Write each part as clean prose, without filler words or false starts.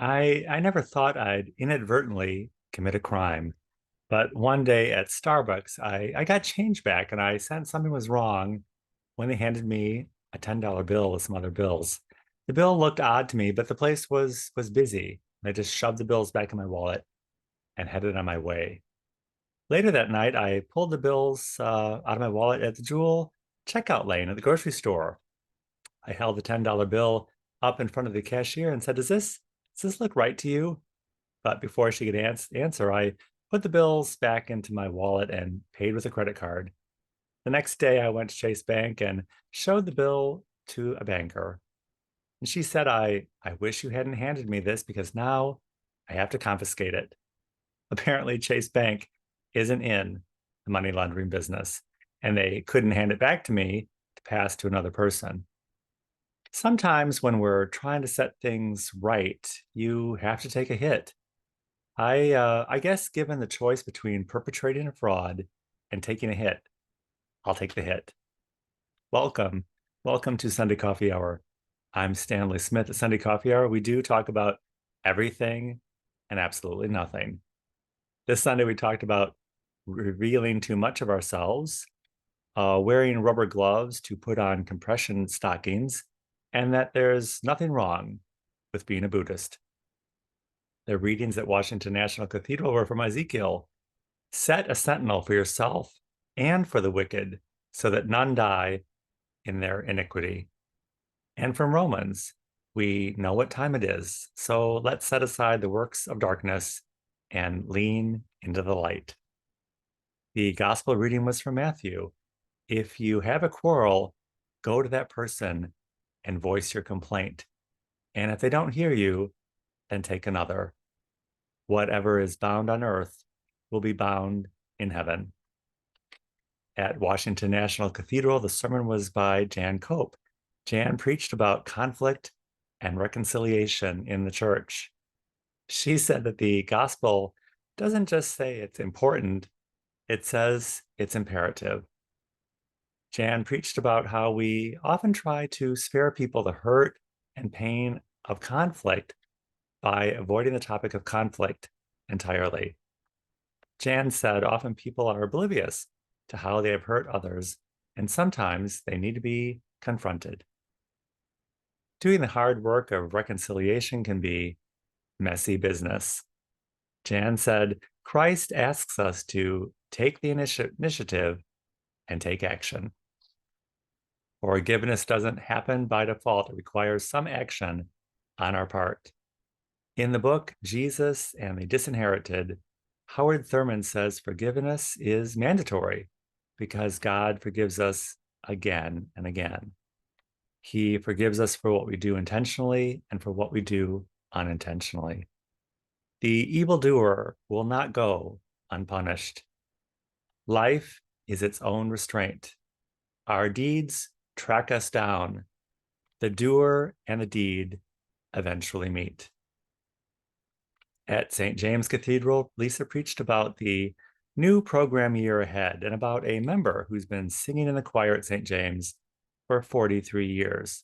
I never thought I'd inadvertently commit a crime, but one day at Starbucks, I got change back and I sensed something was wrong when they handed me a $10 bill with some other bills. The bill looked odd to me, but the place was busy. I just shoved the bills back in my wallet and headed on my way. Later that night, I pulled the bills out of my wallet at the Jewel checkout lane at the grocery store. I held the $10 bill up in front of the cashier and said, does this look right to you? But before she could answer, I put the bills back into my wallet and paid with a credit card. The next day, I went to Chase Bank and showed the bill to a banker. And she said, I wish you hadn't handed me this because now I have to confiscate it. Apparently, Chase Bank isn't in the money laundering business, and they couldn't hand it back to me to pass to another person. Sometimes when we're trying to set things right, you have to take a hit. I guess given the choice between perpetrating a fraud and taking a hit, I'll take the hit. Welcome. Welcome to Sunday Coffee Hour. I'm Stanley Smith at Sunday Coffee Hour. We do talk about everything and absolutely nothing. This Sunday, we talked about revealing too much of ourselves, wearing rubber gloves to put on compression stockings, and that there's nothing wrong with being a Buddhist. The readings at Washington National Cathedral were from Ezekiel. Set a sentinel for yourself and for the wicked, so that none die in their iniquity. And from Romans, we know what time it is, so let's set aside the works of darkness and lean into the light. The gospel reading was from Matthew. If you have a quarrel, go to that person and voice your complaint. And if they don't hear you, then take another. Whatever is bound on earth will be bound in heaven. At Washington National Cathedral, the sermon was by Jan Cope. Jan preached about conflict and reconciliation in the church. She said that the gospel doesn't just say it's important, it says it's imperative. Jan preached about how we often try to spare people the hurt and pain of conflict by avoiding the topic of conflict entirely. Jan said often people are oblivious to how they have hurt others, and sometimes they need to be confronted. Doing the hard work of reconciliation can be messy business. Jan said, Christ asks us to take the initiative and take action. Forgiveness doesn't happen by default. It requires some action on our part. In the book, Jesus and the Disinherited, Howard Thurman says forgiveness is mandatory because God forgives us again and again. He forgives us for what we do intentionally and for what we do unintentionally. The evildoer will not go unpunished. Life is its own restraint. Our deeds track us down. The doer and the deed eventually meet. At St. James Cathedral, Lisa preached about the new program year ahead and about a member who's been singing in the choir at St. James for 43 years.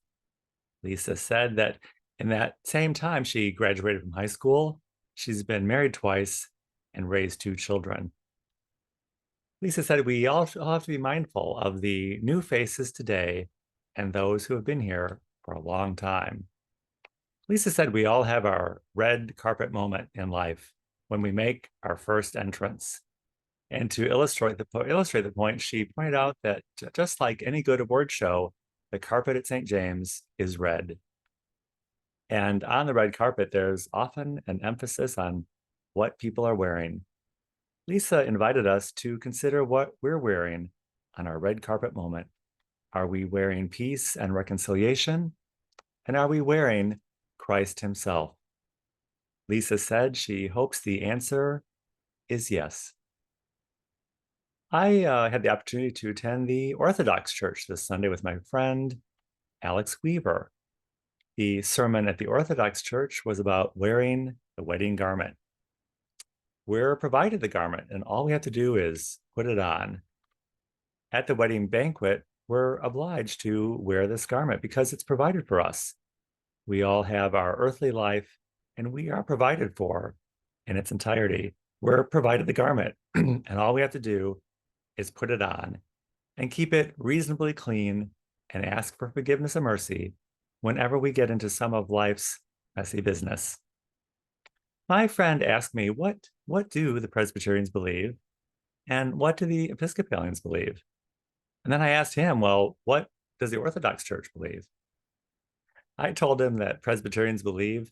Lisa said that in that same time she graduated from high school, she's been married twice and raised two children. Lisa said we all have to be mindful of the new faces today and those who have been here for a long time. Lisa said we all have our red carpet moment in life when we make our first entrance. And to illustrate the point, she pointed out that just like any good award show, the carpet at St. James is red. And on the red carpet, there's often an emphasis on what people are wearing. Lisa invited us to consider what we're wearing on our red carpet moment. Are we wearing peace and reconciliation? And are we wearing Christ himself? Lisa said she hopes the answer is yes. I had the opportunity to attend the Orthodox Church this Sunday with my friend, Alex Weaver. The sermon at the Orthodox Church was about wearing the wedding garment. We're provided the garment, and all we have to do is put it on. At the wedding banquet, we're obliged to wear this garment because it's provided for us. We all have our earthly life and we are provided for in its entirety. We're provided the garment, and all we have to do is put it on and keep it reasonably clean and ask for forgiveness and mercy whenever we get into some of life's messy business. My friend asked me, what do the Presbyterians believe? And what do the Episcopalians believe? And then I asked him, well, what does the Orthodox Church believe? I told him that Presbyterians believe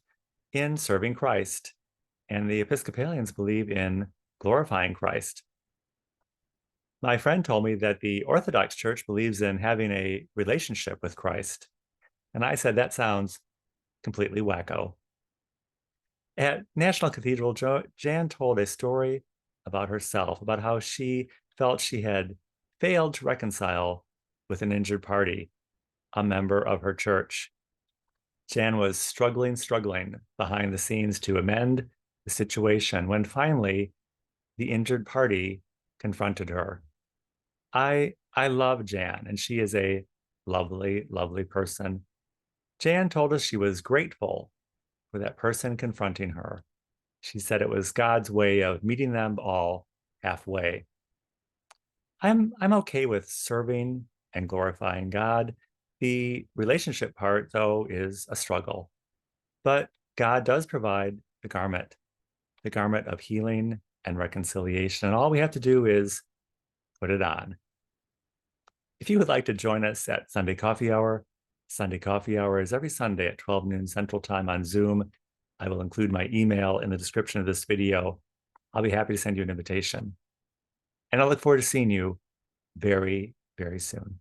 in serving Christ, and the Episcopalians believe in glorifying Christ. My friend told me that the Orthodox Church believes in having a relationship with Christ. And I said, that sounds completely wacko. At National Cathedral, Jan told a story about herself, about how she felt she had failed to reconcile with an injured party, a member of her church. Jan was struggling behind the scenes to amend the situation when finally the injured party confronted her. I love Jan, and she is a lovely person. Jan told us she was grateful for that person confronting her. She said it was God's way of meeting them all halfway. I'm okay with serving and glorifying God. The relationship part, though, is a struggle. But God does provide the garment of healing and reconciliation. And all we have to do is put it on. If you would like to join us at Sunday Coffee Hour is every Sunday at 12 noon Central Time on Zoom. I will include my email in the description of this video. I'll be happy to send you an invitation. And I look forward to seeing you very soon.